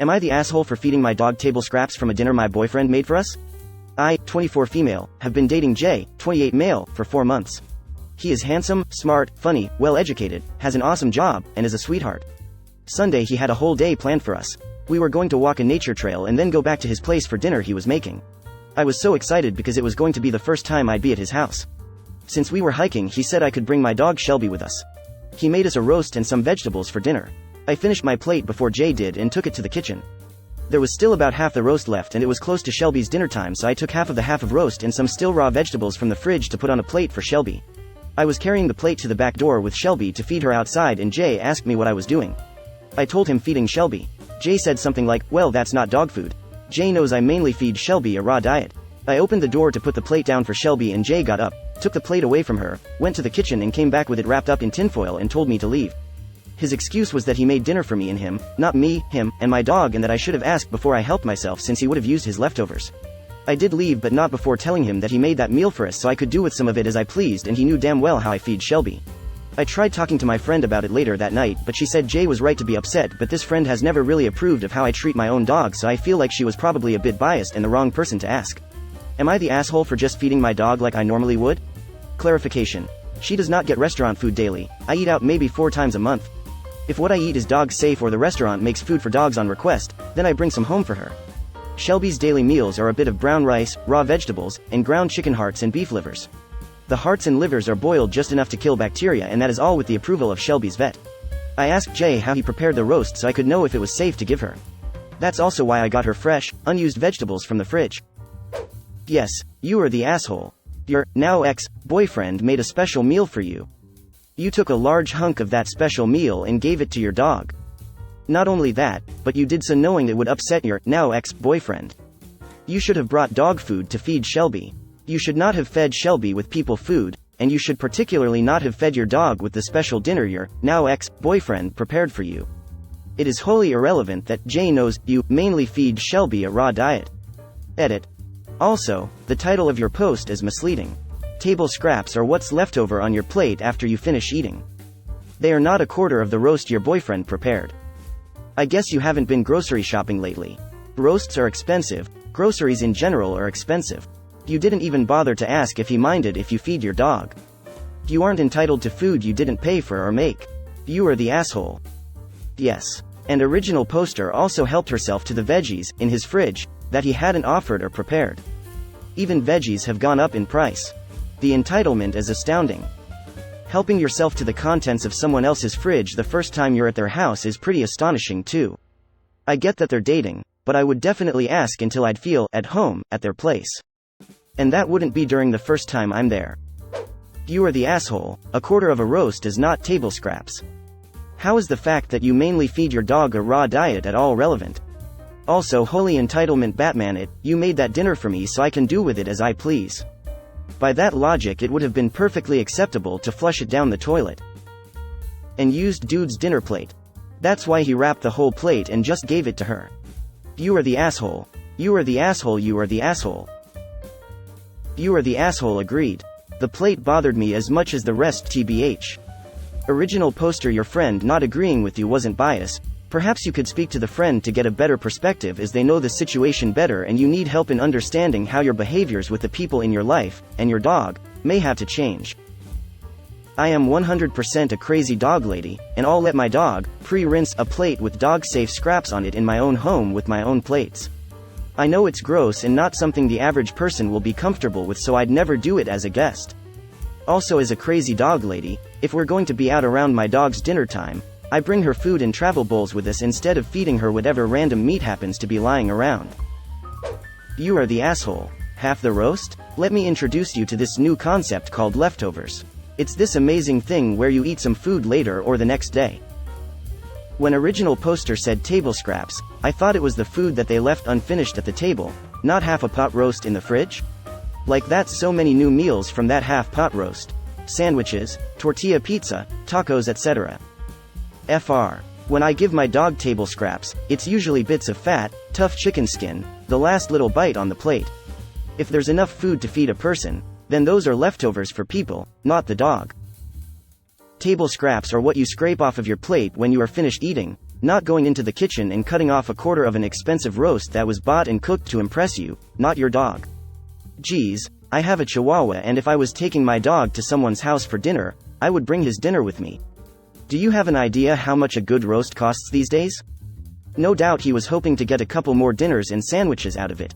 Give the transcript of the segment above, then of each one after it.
Am I the asshole for feeding my dog table scraps from a dinner my boyfriend made for us? I, 24 female, have been dating Jay, 28 male, for 4 months. He is handsome, smart, funny, well-educated, has an awesome job, and is a sweetheart. Sunday he had a whole day planned for us. We were going to walk a nature trail and then go back to his place for dinner he was making. I was so excited because it was going to be the first time I'd be at his house. Since we were hiking, he said I could bring my dog Shelby with us. He made us a roast and some vegetables for dinner. I finished my plate before Jay did and took it to the kitchen. There was still about half the roast left and it was close to Shelby's dinner time, so I took half of the half of roast and some still raw vegetables from the fridge to put on a plate for Shelby. I was carrying the plate to the back door with Shelby to feed her outside and Jay asked me what I was doing. I told him feeding Shelby. Jay said something like, "Well, that's not dog food." Jay knows I mainly feed Shelby a raw diet. I opened the door to put the plate down for Shelby and Jay got up, took the plate away from her, went to the kitchen and came back with it wrapped up in tinfoil and told me to leave. His excuse was that he made dinner for me and him, not me, him, and my dog, and that I should have asked before I helped myself since he would have used his leftovers. I did leave, but not before telling him that he made that meal for us so I could do with some of it as I pleased, and he knew damn well how I feed Shelby. I tried talking to my friend about it later that night, but she said Jay was right to be upset, but this friend has never really approved of how I treat my own dog, so I feel like she was probably a bit biased and the wrong person to ask. Am I the asshole for just feeding my dog like I normally would? Clarification. She does not get restaurant food daily. I eat out maybe 4 times a month. If what I eat is dog safe or the restaurant makes food for dogs on request, then I bring some home for her. Shelby's daily meals are a bit of brown rice, raw vegetables, and ground chicken hearts and beef livers. The hearts and livers are boiled just enough to kill bacteria, and that is all with the approval of Shelby's vet. I asked Jay how he prepared the roast so I could know if it was safe to give her. That's also why I got her fresh, unused vegetables from the fridge. Yes, you are the asshole. Your, now ex-boyfriend made a special meal for you. You took a large hunk of that special meal and gave it to your dog. Not only that, but you did so knowing it would upset your, now ex-boyfriend. You should have brought dog food to feed Shelby. You should not have fed Shelby with people food, and you should particularly not have fed your dog with the special dinner your, now ex-boyfriend prepared for you. It is wholly irrelevant that Jay knows you mainly feed Shelby a raw diet. Edit. Also, the title of your post is misleading. Table scraps are what's left over on your plate after you finish eating. They are not a quarter of the roast your boyfriend prepared. I guess you haven't been grocery shopping lately. Roasts are expensive, groceries in general are expensive. You didn't even bother to ask if he minded if you feed your dog. You aren't entitled to food you didn't pay for or make. You are the asshole. Yes. And original poster also helped herself to the veggies in his fridge that he hadn't offered or prepared. Even veggies have gone up in price. The entitlement is astounding. Helping yourself to the contents of someone else's fridge the first time you're at their house is pretty astonishing too. I get that they're dating, but I would definitely ask until I'd feel at home at their place. And that wouldn't be during the first time I'm there. You are the asshole. A quarter of a roast is not table scraps. How is the fact that you mainly feed your dog a raw diet at all relevant? Also, holy entitlement Batman it, you made that dinner for me so I can do with it as I please. By that logic it would have been perfectly acceptable to flush it down the toilet. And used dude's dinner plate. That's why he wrapped the whole plate and just gave it to her. You are the asshole. You are the asshole. You are the asshole. You are the asshole. Agreed. The plate bothered me as much as the rest tbh. Original poster. Your friend not agreeing with you wasn't bias. Perhaps you could speak to the friend to get a better perspective as they know the situation better and you need help in understanding how your behaviors with the people in your life, and your dog, may have to change. I am 100% a crazy dog lady, and I'll let my dog pre-rinse a plate with dog-safe scraps on it in my own home with my own plates. I know it's gross and not something the average person will be comfortable with, so I'd never do it as a guest. Also, as a crazy dog lady, if we're going to be out around my dog's dinner time, I bring her food in travel bowls with us instead of feeding her whatever random meat happens to be lying around. You are the asshole. Half the roast? Let me introduce you to this new concept called leftovers. It's this amazing thing where you eat some food later or the next day. When original poster said table scraps, I thought it was the food that they left unfinished at the table, not half a pot roast in the fridge. Like that's so many new meals from that half pot roast. Sandwiches, tortilla pizza, tacos, etc. Fr. When I give my dog table scraps, it's usually bits of fat, tough chicken skin, the last little bite on the plate. If there's enough food to feed a person, then those are leftovers for people, not the dog. Table scraps are what you scrape off of your plate when you are finished eating, Not going into the kitchen and cutting off a quarter of an expensive roast that was bought and cooked to impress you, not your dog. Geez, I have a Chihuahua, and if I was taking my dog to someone's house for dinner, I would bring his dinner with me. Do you have an idea how much a good roast costs these days? No doubt he was hoping to get a couple more dinners and sandwiches out of it.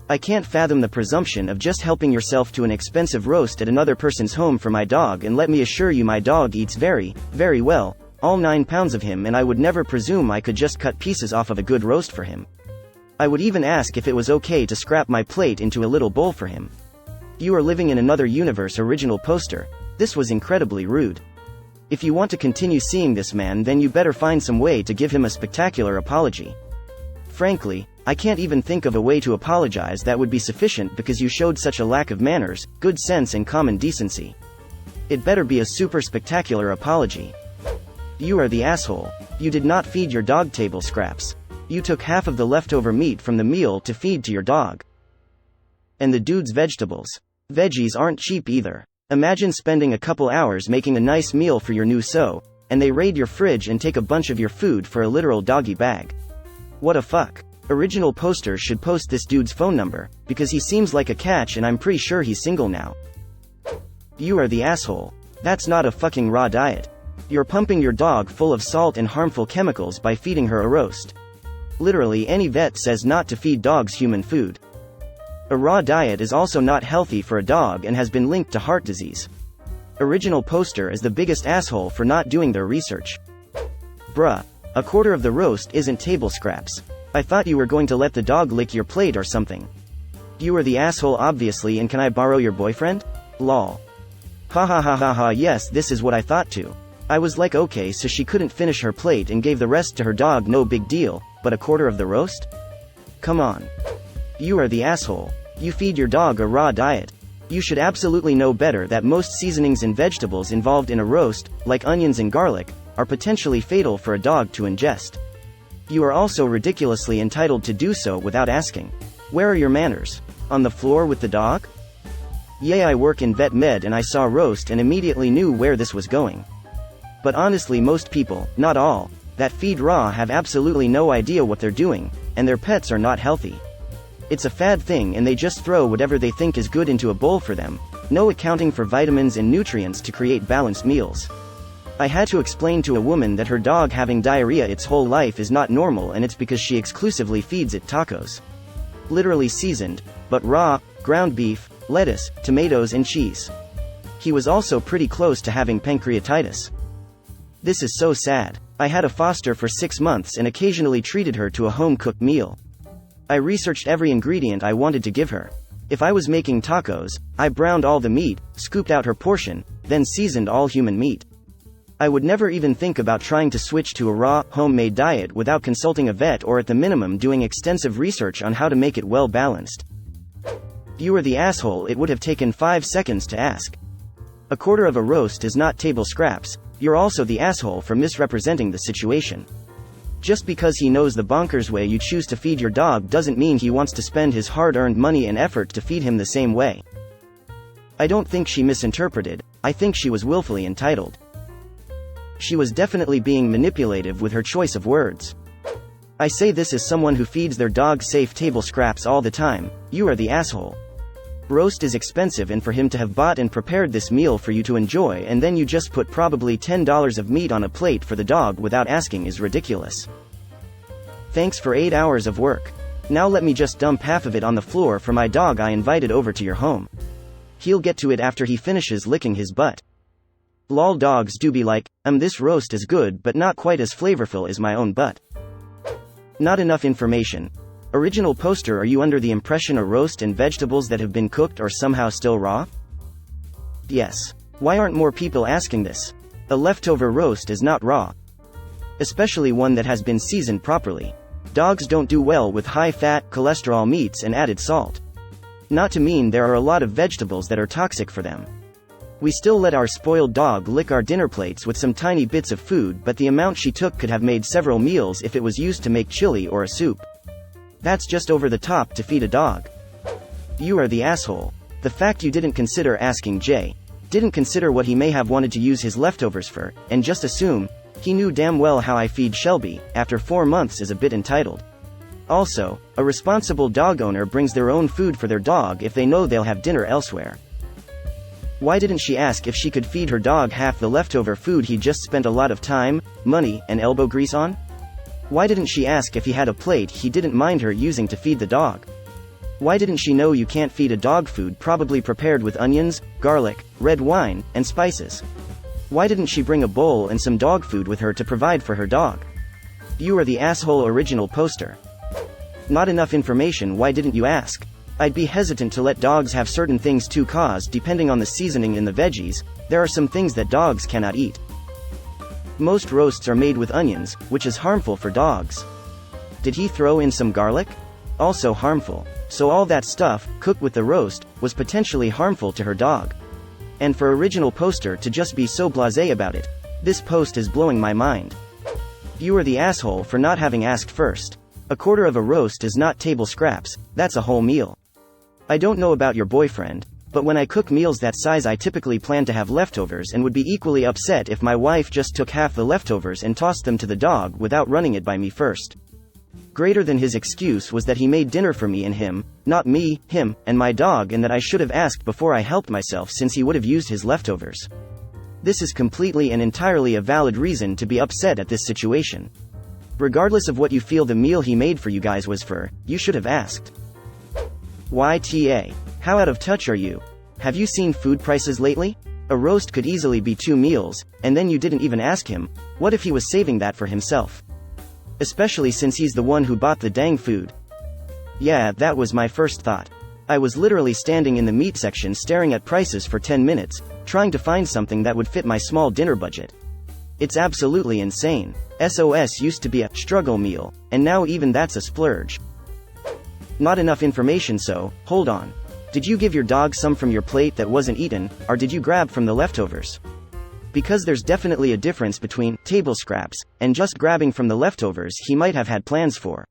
I can't fathom the presumption of just helping yourself to an expensive roast at another person's home for my dog, and let me assure you my dog eats very, very well, all 9 pounds of him, and I would never presume I could just cut pieces off of a good roast for him. I would even ask if it was okay to scrap my plate into a little bowl for him. You are living in another universe, original poster. This was incredibly rude. If you want to continue seeing this man, then you better find some way to give him a spectacular apology. Frankly, I can't even think of a way to apologize that would be sufficient because you showed such a lack of manners, good sense and common decency. It better be a super spectacular apology. You are the asshole. You did not feed your dog table scraps. You took half of the leftover meat from the meal to feed to your dog. And the dude's vegetables. Veggies aren't cheap either. Imagine spending a couple hours making a nice meal for your new so, and they raid your fridge and take a bunch of your food for a literal doggy bag. What a fuck. Original poster should post this dude's phone number, because he seems like a catch and I'm pretty sure he's single now. You are the asshole. That's not a fucking raw diet. You're pumping your dog full of salt and harmful chemicals by feeding her a roast. Literally any vet says not to feed dogs human food. A raw diet is also not healthy for a dog and has been linked to heart disease. Original poster is the biggest asshole for not doing their research. Bruh. A quarter of the roast isn't table scraps. I thought you were going to let the dog lick your plate or something. You are the asshole obviously, and can I borrow your boyfriend? Lol. Ha ha ha ha ha, yes, this is what I thought too. I was like, okay, so she couldn't finish her plate and gave the rest to her dog, no big deal, but a quarter of the roast? Come on. You are the asshole. You feed your dog a raw diet. You should absolutely know better that most seasonings and vegetables involved in a roast, like onions and garlic, are potentially fatal for a dog to ingest. You are also ridiculously entitled to do so without asking. Where are your manners? On the floor with the dog? Yeah, I work in vet med and I saw roast and immediately knew where this was going. But honestly, most people, not all, that feed raw have absolutely no idea what they're doing, and their pets are not healthy. It's a fad thing and they just throw whatever they think is good into a bowl for them, no accounting for vitamins and nutrients to create balanced meals. I had to explain to a woman that her dog having diarrhea its whole life is not normal, and it's because she exclusively feeds it tacos. Literally seasoned, but raw, ground beef, lettuce, tomatoes and cheese. He was also pretty close to having pancreatitis. This is so sad. I had a foster for 6 months and occasionally treated her to a home-cooked meal. I researched every ingredient I wanted to give her. If I was making tacos, I browned all the meat, scooped out her portion, then seasoned all human meat. I would never even think about trying to switch to a raw, homemade diet without consulting a vet or at the minimum doing extensive research on how to make it well balanced. You are the asshole. It would have taken 5 seconds to ask. A quarter of a roast is not table scraps. You're also the asshole for misrepresenting the situation. Just because he knows the bonkers way you choose to feed your dog doesn't mean he wants to spend his hard-earned money and effort to feed him the same way. I don't think she misinterpreted. I think she was willfully entitled. She was definitely being manipulative with her choice of words. I say this as someone who feeds their dog safe table scraps all the time. You are the asshole. Roast is expensive, and for him to have bought and prepared this meal for you to enjoy and then you just put probably $10 of meat on a plate for the dog without asking is ridiculous. Thanks for 8 hours of work. Now let me just dump half of it on the floor for my dog I invited over to your home. He'll get to it after he finishes licking his butt. Lol, dogs do be like, this roast is good but not quite as flavorful as my own butt. Not enough information. Original poster, are you under the impression a roast and vegetables that have been cooked are somehow still raw? Yes. Why aren't more people asking this? A leftover roast is not raw. Especially one that has been seasoned properly. Dogs don't do well with high-fat, cholesterol meats and added salt. Not to mean there are a lot of vegetables that are toxic for them. We still let our spoiled dog lick our dinner plates with some tiny bits of food, but the amount she took could have made several meals if it was used to make chili or a soup. That's just over the top to feed a dog. You are the asshole. The fact you didn't consider asking Jay, didn't consider what he may have wanted to use his leftovers for, and just assume, He knew damn well how I feed Shelby. After 4 months is a bit entitled. Also, a responsible dog owner brings their own food for their dog if they know they'll have dinner elsewhere. Why didn't she ask if she could feed her dog half the leftover food he just spent a lot of time, money, and elbow grease on? Why didn't she ask if he had a plate he didn't mind her using to feed the dog? Why didn't she know you can't feed a dog food probably prepared with onions, garlic, red wine, and spices? Why didn't she bring a bowl and some dog food with her to provide for her dog? You are the asshole original poster. Not enough information. Why didn't you ask? I'd be hesitant to let dogs have certain things too, cause depending on the seasoning in the veggies, there are some things that dogs cannot eat. Most roasts are made with onions, which is harmful for dogs. Did he throw in some garlic? Also harmful. So all that stuff, cooked with the roast, was potentially harmful to her dog. And for original poster to just be so blasé about it. This post is blowing my mind. You are the asshole for not having asked first. A quarter of a roast is not table scraps, that's a whole meal. I don't know about your boyfriend, but when I cook meals that size I typically plan to have leftovers and would be equally upset if my wife just took half the leftovers and tossed them to the dog without running it by me first. Greater than his excuse was that he made dinner for me and him, not me, him, and my dog, and that I should have asked before I helped myself since he would have used his leftovers. This is completely and entirely a valid reason to be upset at this situation. Regardless of what you feel the meal he made for you guys was for, you should have asked. YTA. How out of touch are you? Have you seen food prices lately? A roast could easily be 2 meals, and then you didn't even ask him. What if he was saving that for himself? Especially since he's the one who bought the dang food. Yeah, that was my first thought. I was literally standing in the meat section staring at prices for 10 minutes, trying to find something that would fit my small dinner budget. It's absolutely insane. SOS used to be a struggle meal, and now even that's a splurge. Not enough information. So, hold on. Did you give your dog some from your plate that wasn't eaten, or did you grab from the leftovers? Because there's definitely a difference between table scraps and just grabbing from the leftovers he might have had plans for.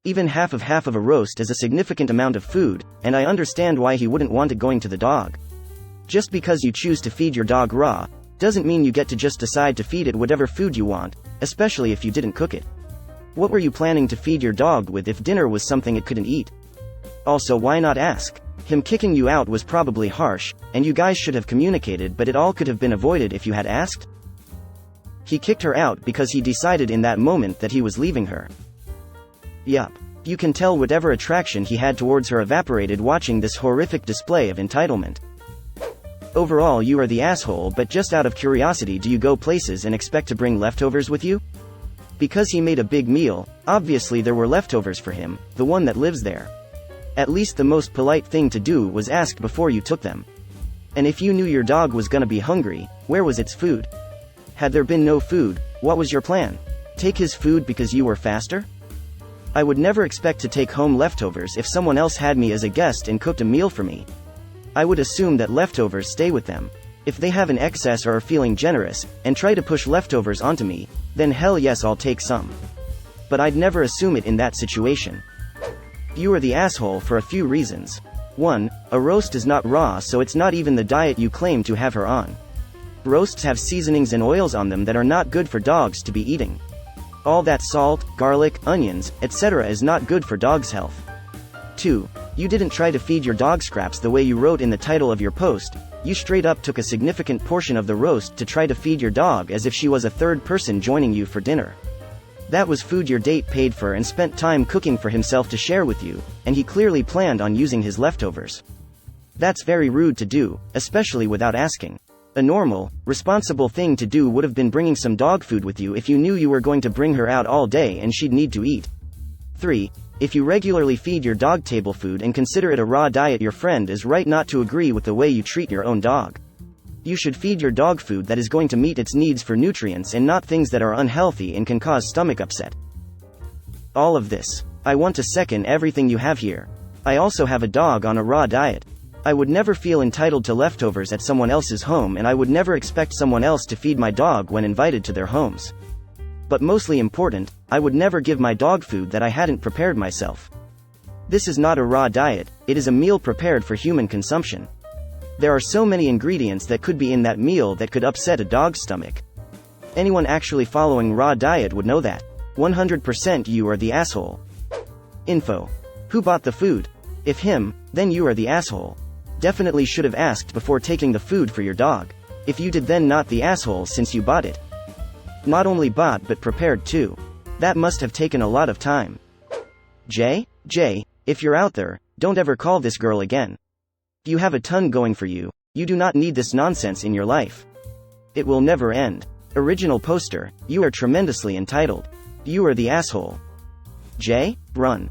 Even half of a roast is a significant amount of food, and I understand why he wouldn't want it going to the dog. Just because you choose to feed your dog raw, doesn't mean you get to just decide to feed it whatever food you want, especially if you didn't cook it. What were you planning to feed your dog with if dinner was something it couldn't eat? Also, why not ask? Him kicking you out was probably harsh, and you guys should have communicated, but it all could have been avoided if you had asked. He kicked her out because he decided in that moment that he was leaving her. Yup. You can tell whatever attraction he had towards her evaporated watching this horrific display of entitlement. Overall, you are the asshole, but just out of curiosity, do you go places and expect to bring leftovers with you? Because he made a big meal, obviously there were leftovers for him, the one that lives there. At least the most polite thing to do was ask before you took them. And if you knew your dog was gonna be hungry, where was its food? Had there been no food, what was your plan? Take his food because you were faster? I would never expect to take home leftovers if someone else had me as a guest and cooked a meal for me. I would assume that leftovers stay with them. If they have an excess or are feeling generous, and try to push leftovers onto me, then hell yes, I'll take some. But I'd never assume it in that situation. You are the asshole for a few reasons. 1. A roast is not raw, so it's not even the diet you claim to have her on. Roasts have seasonings and oils on them that are not good for dogs to be eating. All that salt, garlic, onions, etc. is not good for dogs' health. 2. You didn't try to feed your dog scraps the way you wrote in the title of your post. You straight up took a significant portion of the roast to try to feed your dog as if she was a third person joining you for dinner. That was food your date paid for and spent time cooking for himself to share with you, and he clearly planned on using his leftovers. That's very rude to do, especially without asking. A normal, responsible thing to do would have been bringing some dog food with you if you knew you were going to bring her out all day and she'd need to eat. 3. If you regularly feed your dog table food and consider it a raw diet, your friend is right not to agree with the way you treat your own dog. You should feed your dog food that is going to meet its needs for nutrients and not things that are unhealthy and can cause stomach upset. All of this. I want to second everything you have here. I also have a dog on a raw diet. I would never feel entitled to leftovers at someone else's home, and I would never expect someone else to feed my dog when invited to their homes. But mostly important, I would never give my dog food that I hadn't prepared myself. This is not a raw diet, it is a meal prepared for human consumption. There are so many ingredients that could be in that meal that could upset a dog's stomach. Anyone actually following raw diet would know that. 100% you are the asshole. Info. Who bought the food? If him, then you are the asshole. Definitely should have asked before taking the food for your dog. If you did, then not the asshole since you bought it. Not only bought but prepared too. That must have taken a lot of time. Jay, if you're out there, don't ever call this girl again. You have a ton going for you. You do not need this nonsense in your life. It will never end. Original poster, you are tremendously entitled. You are the asshole. Jay, run.